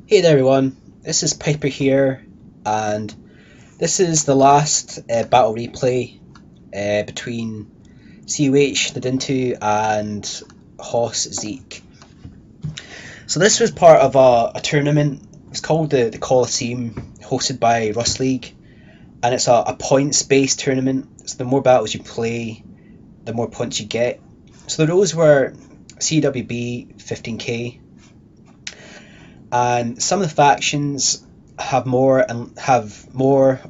Hey there everyone, this is Piper here, and this is the last battle replay between CoH Nidintu and HoS Zeke. So this was part of a tournament. It's called the Coliseum, hosted by Rusleague, and it's a points-based tournament. So the more battles you play, the more points you get. So the rules were CWB 15k. And some of the factions have more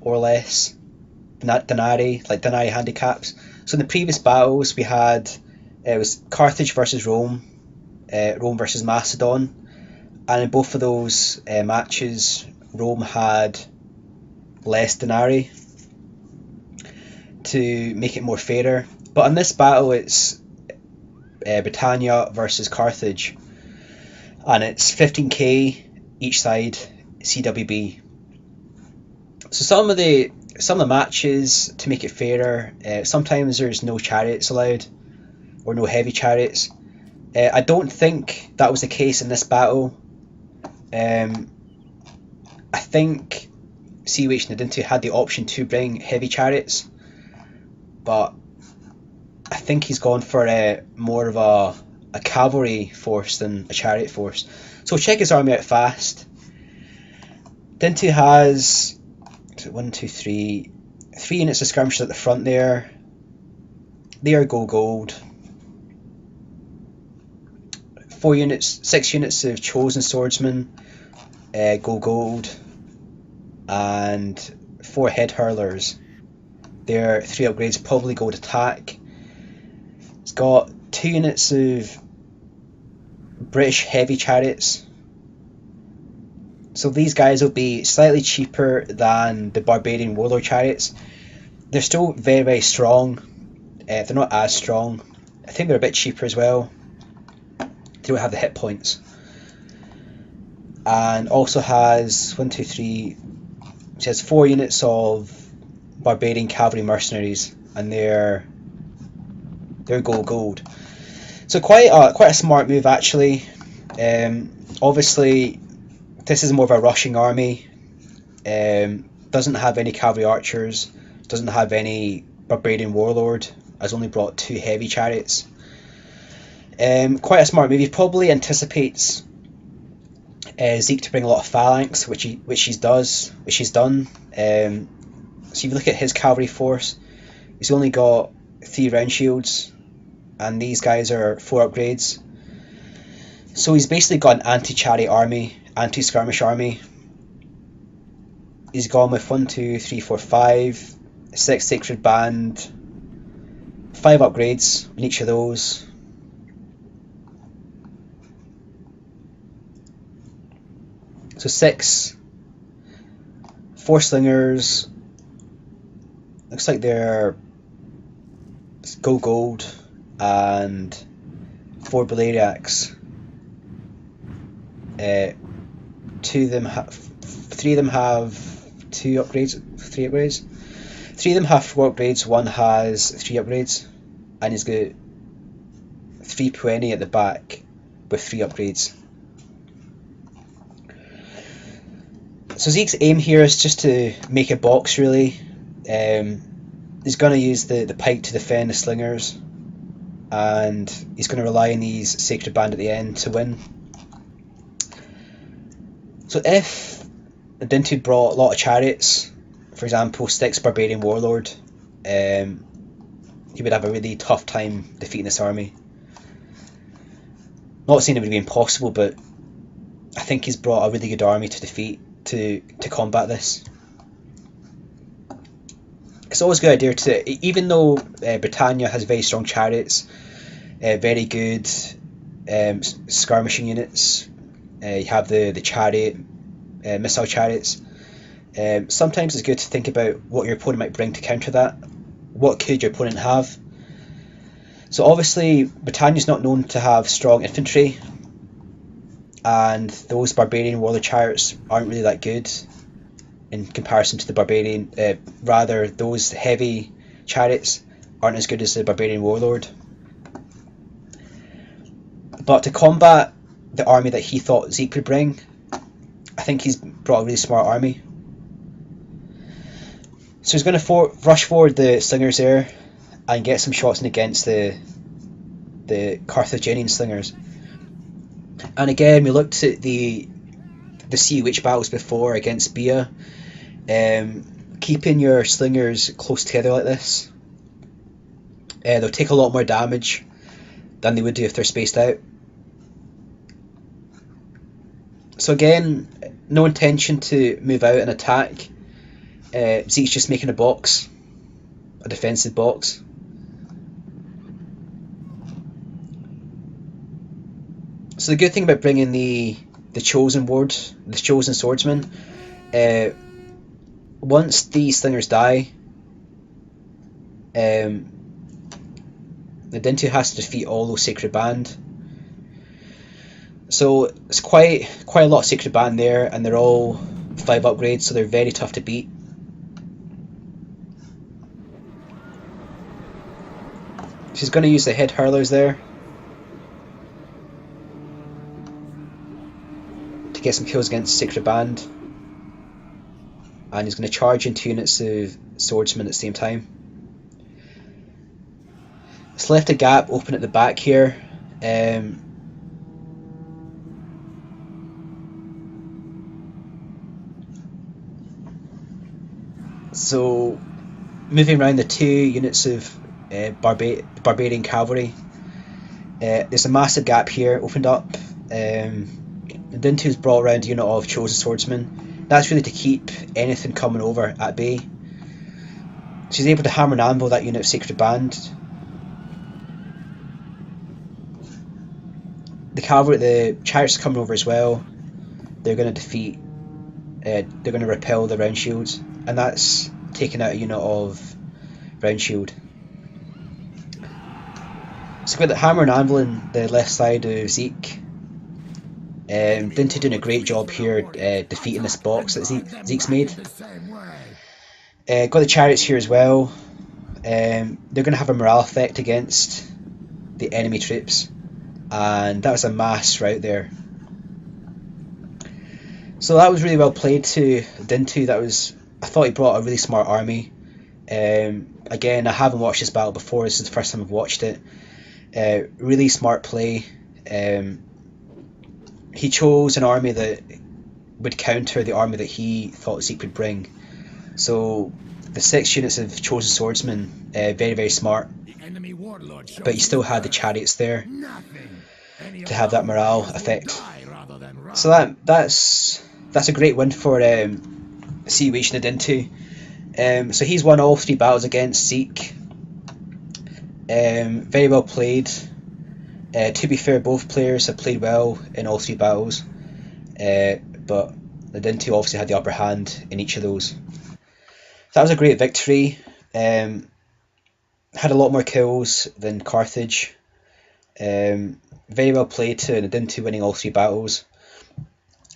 or less Denarii handicaps. So in the previous battles we had it was Carthage versus Rome, Rome versus Macedon, and in both of those matches Rome had less Denarii to make it more fairer. But in this battle it's Britannia versus Carthage, and it's 15k each side CWB. So some of the matches, to make it fairer, sometimes there's no chariots allowed or no heavy chariots. I don't think that was the case in this battle. I think CoH Nidintu had the option to bring heavy chariots, but I think he's gone for more of a cavalry force than a chariot force. So check his army out fast. Nidintu has 3 units of skirmishers at the front there. They are gold. 6 units of chosen swordsmen, gold, and 4 head hurlers. They're 3 upgrades, probably gold attack. It's got 2 units of British heavy chariots. So these guys will be slightly cheaper than the barbarian warlord chariots. They're still very, very strong. They're not as strong. I think they're a bit cheaper as well. They don't have the hit points. And also has it has 4 units of barbarian cavalry mercenaries, and they're gold. So quite a smart move actually. Obviously this is more of a rushing army. Doesn't have any cavalry archers, doesn't have any barbarian warlord, has only brought 2 heavy chariots. Quite a smart move. He probably anticipates Zeke to bring a lot of phalanx, which he's done. So if you look at his cavalry force, he's only got 3 round shields, and these guys are 4 upgrades. So he's basically got an anti-chariot army, anti-skirmish army. He's gone with 1, 2, 3, 4, 5, 6 sacred band, 5 upgrades in each of those. So 6, 4 slingers. Looks like they're gold, and 4 Baleriacs. 3 of them have 3 upgrades. 3 upgrades. 3 of them have 4 upgrades. 1 has 3 upgrades, and he's got 320 at the back with 3 upgrades. So Zeke's aim here is just to make a box really. He's going to use the pike to defend the slingers, and he's going to rely on these sacred band at the end to win. So if Nidintu brought a lot of chariots, for example 6 barbarian warlord, he would have a really tough time defeating this army. Not saying it would be impossible, but I think he's brought a really good army to defeat, to combat this. It's always a good idea to, even though Britannia has very strong chariots, very good skirmishing units, you have the chariot, missile chariots. Sometimes it's good to think about what your opponent might bring to counter that. What could your opponent have? So obviously Britannia's not known to have strong infantry, and those barbarian warlord chariots aren't really that good in comparison to the barbarian. Rather, those heavy chariots aren't as good as the barbarian warlord. But to combat the army that he thought Zeke would bring, I think he's brought a really smart army. So he's going to rush forward the slingers there and get some shots in against the Carthaginian slingers. And again, we looked at the CoH battles before against Bia. Keeping your slingers close together like this, they'll take a lot more damage than they would do if they're spaced out. So again, no intention to move out and attack. Zeke's just making a box, a defensive box. So the good thing about bringing the chosen ward, the chosen swordsman, once the slingers die, Nidintu has to defeat all those sacred band. So it's quite a lot of sacred band there, and they're all 5 upgrades, so they're very tough to beat. She's going to use the head hurlers there to get some kills against sacred band, and he's going to charge in 2 units of swordsmen at the same time. It's left a gap open at the back here. So moving around the 2 units of barbarian cavalry, there's a massive gap here opened up. Nidintu's brought around a unit of chosen swordsmen. That's really to keep anything coming over at bay. She's able to hammer and anvil that unit of sacred band. The cavalry, the chariots are coming over as well. They're going to defeat, they're going to repel the round shields, and that's taking out a unit of round shield. So we've got the hammer and anvil on the left side of Zeke. Nidintu doing a great job here defeating this box that Zeke's made. Got the chariots here as well. They're going to have a morale effect against the enemy troops, and that was a mass rout there. So that was really well played to Nidintu. I thought he brought a really smart army. Again, I haven't watched this battle before. This is the first time I've watched it. Really smart play. He chose an army that would counter the army that he thought Zeke would bring. So the 6 units of chosen swordsmen, very, very smart. But he still had the chariots there to have that morale effect. So that's a great win for CoH Nidintu. So he's won all 3 battles against Zeke. Very well played. To be fair, both players have played well in all 3 battles, but Nidintu obviously had the upper hand in each of those. So that was a great victory. Had a lot more kills than Carthage. Very well played to Nidintu winning all 3 battles.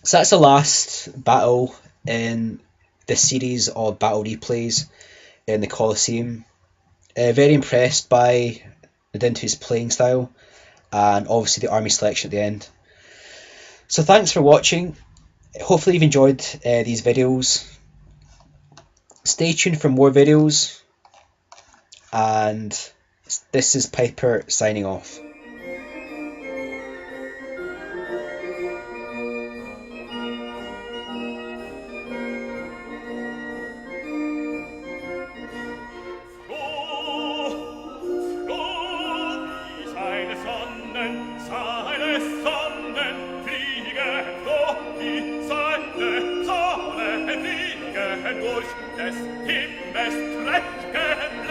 So that's the last battle in this series of battle replays in the Coliseum. Very impressed by Nidintu's playing style, and obviously the army selection at the end. So thanks for watching. Hopefully you've enjoyed these videos. Stay tuned for more videos, and this is Piper signing off. Durch des Himmels Trächken